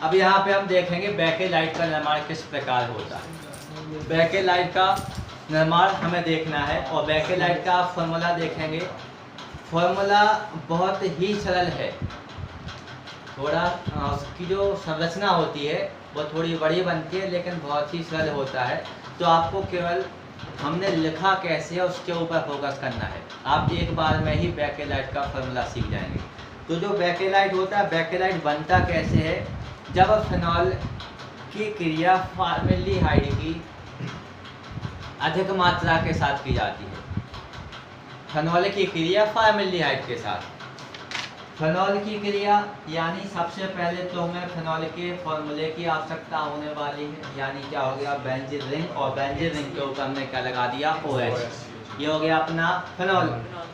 अब यहाँ पे हम देखेंगे बेकेलाइट का निर्माण किस प्रकार होता है। बेकेलाइट का निर्माण हमें देखना है और बेकेलाइट का आप फॉर्मूला देखेंगे। फॉर्मूला बहुत ही सरल है, थोड़ा उसकी जो संरचना होती है वो थोड़ी बड़ी बनती है लेकिन बहुत ही सरल होता है। तो आपको केवल हमने लिखा कैसे है उसके ऊपर फोकस करना है। आप एक बार में ही बेकेलाइट का फॉर्मूला सीख जाएंगे। तो जो बेकेलाइट होता है, बेकेलाइट बनता कैसे है, जब फिनॉल की क्रिया फॉर्मेल्डिहाइड की अधिक मात्रा के साथ की जाती है। फिनॉल की क्रिया फॉर्मेल्डिहाइड के साथ, फिनॉल की क्रिया यानी सबसे पहले तो हमें फिनॉल के फॉर्मूले की आवश्यकता होने वाली है। यानी क्या हो गया, बेंजीन रिंग, और बेंजीन रिंग के ऊपर हमने क्या लगा दिया, OH। ये हो गया अपना फिनॉल।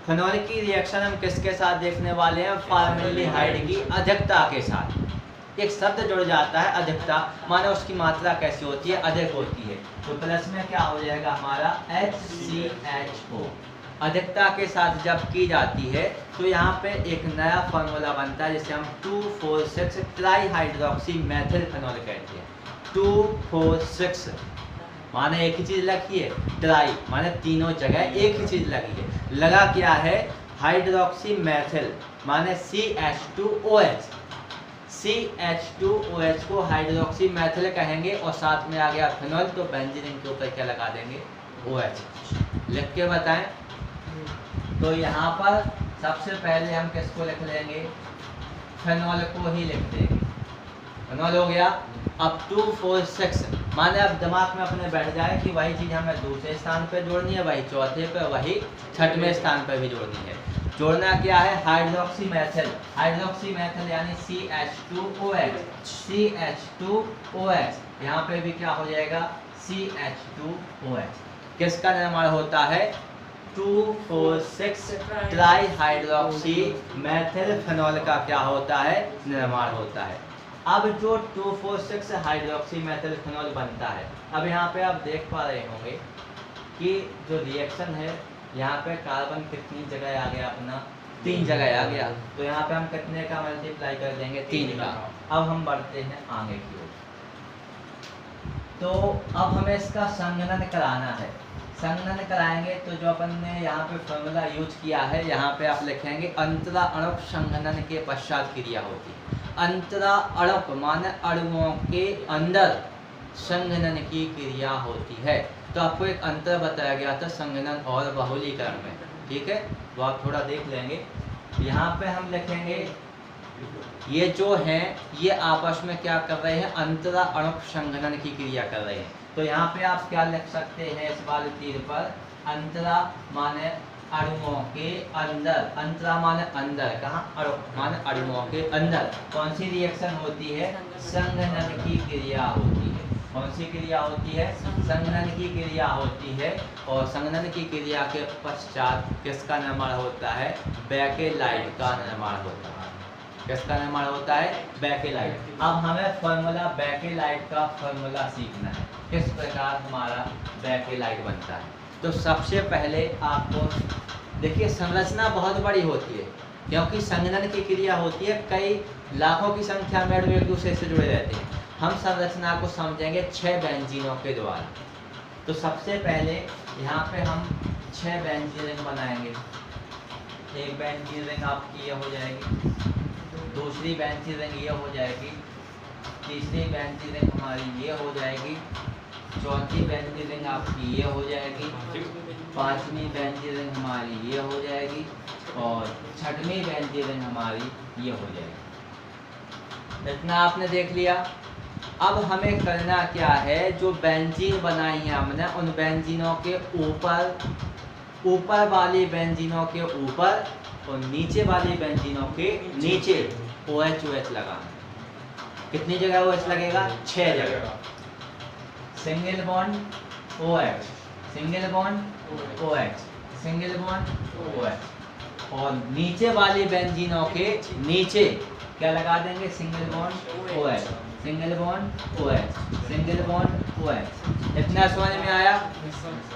फिनॉल की रिएक्शन हम किसके साथ देखने वाले हैं, फॉर्मेल्डिहाइड की अधिकता के साथ। एक शब्द जुड़ जाता है अधिकता, माने उसकी मात्रा कैसी होती है, अधिक होती है। तो प्लस में क्या हो जाएगा हमारा HCHO। अधिकता के साथ जब की जाती है तो यहाँ पे एक नया फार्मूला बनता है जिसे हम 2,4,6 ट्राईहाइड्रोक्सी मेथिल फिनॉल कहते हैं। 2,4,6 माने एक ही चीज लगी है, ट्राई माने तीनों जगह एक ही चीज लगी है। लगा क्या है, हाइड्रोक्सी मेथिल माने CH2OH। CH2OH को हाइड्रोक्सी मेथिल कहेंगे और साथ में आ गया फिनॉल, तो बेंजीन के ऊपर क्या लगा देंगे, OH। लिख के बताएं। तो यहाँ पर सबसे पहले हम किसको लिख लेंगे, फिनॉल को ही लिख देंगे। फिनॉल हो गया। अब 2,4,6 माने अब दिमाग में अपने बैठ जाए कि वही चीज़ हमें दूसरे स्थान पे जोड़नी है, वही चौथे पे, वही छठवें स्थान पे भी जोड़नी है। जोड़ना क्या है, हाइड्रोक्सी मेथिल। हाइड्रोक्सी मेथिल यानी CH2OH। CH2OH यहाँ पे भी क्या हो जाएगा, CH2OH। किसका निर्माण होता है, 2,4,6 ट्राईहाइड्रोक्सी मेथिल फिनॉल का क्या होता है, निर्माण होता है। अब जो 2,4,6 हाइड्रोक्सी मेथिल फिनॉल बनता है, अब यहाँ पे आप देख पा रहे होंगे कि जो रिएक्शन है यहाँ पे कार्बन कितनी जगह आ गया, अपना 3 जगह आ गया। तो यहाँ पे हम कितने का मल्टीप्लाई कर देंगे, 3 का। अब हम बढ़ते हैं आगे की ओर। तो अब हमें इसका संघनन कराना है। संघनन कराएंगे तो जो अपन ने यहाँ पे फॉर्मूला यूज किया है, यहाँ पे आप लिखेंगे अंतरा अणुक संघनन के पश्चात क्रिया होती है। अंतरा अणुक माने अणुओं के अंदर संघनन की क्रिया होती है। तो आपको एक अंतर बताया गया था संघनन और बहुलीकरण में, ठीक है, तो आप थोड़ा देख लेंगे। यहाँ पे हम लिखेंगे ये जो हैं ये आपस में क्या कर रहे हैं, अंतरा अणुक संघनन की क्रिया कर रहे हैं। तो यहाँ पे आप क्या लिख सकते हैं इस वाले तीर पर, अंतरा माने अणुओं के अंदर, अंतरा माने अंदर, कहाँ, अणु माने अणुओं के अंदर कौन सी रिएक्शन होती है, संघनन की क्रिया होती है। कौन सी क्रिया होती है, संघनन की क्रिया होती है। और संघनन की क्रिया के पश्चात किसका निर्माण होता है, बेकेलाइट का निर्माण होता है। किसका निर्माण होता है, बेकेलाइट। अब हमें फॉर्मूला बेकेलाइट का फॉर्मूला सीखना है, किस प्रकार हमारा बेकेलाइट बनता है। तो सबसे पहले आपको देखिए संरचना बहुत बड़ी होती है, क्योंकि संघनन की क्रिया होती है, कई लाखों की संख्या में अणु एक दूसरे से जुड़े रहते हैं। हम संरचना को समझेंगे 6 बेंजीनों के द्वारा। तो सबसे पहले यहाँ पे हम 6 बेंजीन रिंग बनाएंगे। एक बेंजीन रिंग आपकी ये हो जाएगी, दूसरी बेंजीन रिंग ये हो जाएगी, तीसरी बेंजीन रिंग हमारी ये हो जाएगी, चौथी बेंजीन रिंग आपकी ये हो जाएगी, पांचवी बेंजीन रिंग हमारी ये हो जाएगी, और छठवीं बेंजीन रिंग हमारी ये हो जाएगी। इतना आपने देख लिया। अब हमें करना क्या है, जो बेंजीन बनाई है हमने, उन बेंजीनों के ऊपर वाली बेंजीनों के ऊपर और नीचे वाली बेंजीनों के नीचे OH लगाना। कितनी जगह OH लगेगा, 6 जगह। Single bond OH, single bond OH, single bond OH। और नीचे वाली बेंजीनों के नीचे क्या लगा देंगे, single bond OH, single bond OH, single bond OH। इतना समझ में आया।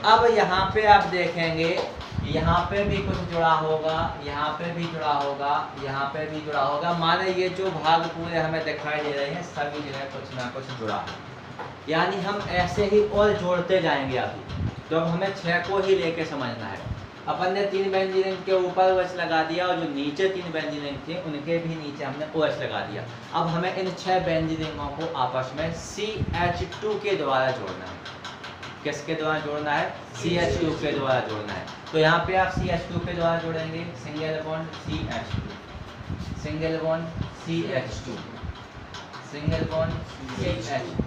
अब यहाँ पे आप देखेंगे यहाँ पे भी कुछ जुड़ा होगा, यहाँ पे भी जुड़ा होगा, यहाँ पे भी जुड़ा होगा। माने ये जो भाग पूरे हमें दिखाई दे रहे हैं सभी जगह कुछ ना कुछ जुड़ा है। यानी हम ऐसे ही और जोड़ते जाएंगे अभी, तो अब हमें 6 को ही लेके समझना है। अपन ने 3 बेंजीन रिंग के ऊपर OH लगा दिया और जो नीचे 3 बेंजीन रिंग थे उनके भी नीचे हमने OH लगा दिया। अब हमें इन 6 बेंजीन रिंगों को आपस में CH2 के द्वारा जोड़ना है। किसके द्वारा जोड़ना है? CH2 के द्वारा जोड़ना है। तो यहाँ पे आप CH2 के द्वारा जोड़ेंगे, single bond CH2, single bond CH2, single bond CH2,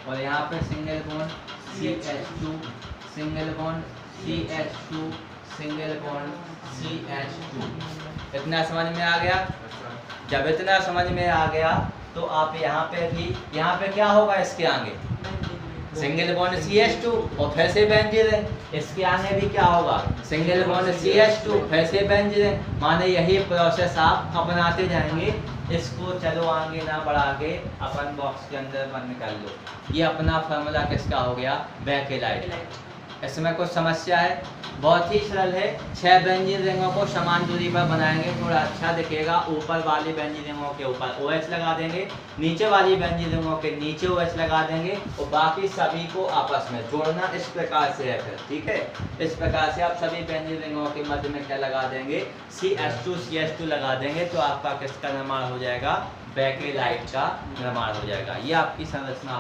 और यहाँ पे single bond CH2, single bond CH2, single bond CH2। इतना समझ में आ गया? जब इतना समझ में आ गया तो आप यहाँ पे क्या होगा इसके आगे? सिंगल बॉन्ड CH2 और फिर से बेंजीन रिंग। इसके आगे भी क्या होगा? सिंगल बॉन्ड CH2 फिर से बेंजीन रिंग। माने यही प्रोसेस आप अपनाते जाएंगे। इसको चलो आगे ना बढ़ा के अपन बॉक्स के अंदर बंद कर लो। ये अपना फार्मूला किसका हो गया? बेकेलाइट। इसमें कुछ समस्या है? बहुत ही सरल है। 6 बेंजीन रिंगों को समान दूरी पर बनाएंगे, थोड़ा अच्छा दिखेगा। ऊपर वाली बेंजीन रिंगों के ऊपर OH लगा देंगे, नीचे वाली बेंजीन रिंगों के नीचे OH लगा देंगे और बाकी सभी को आपस में जोड़ना इस प्रकार से है फिर, ठीक है। इस प्रकार से आप सभी बेंजीन रिंगों के मध्य में क्या लगा देंगे? CH2 लगा देंगे तो आपका किसका निर्माण हो जाएगा? बेकेलाइट का निर्माण हो जाएगा। ये आपकी संरचना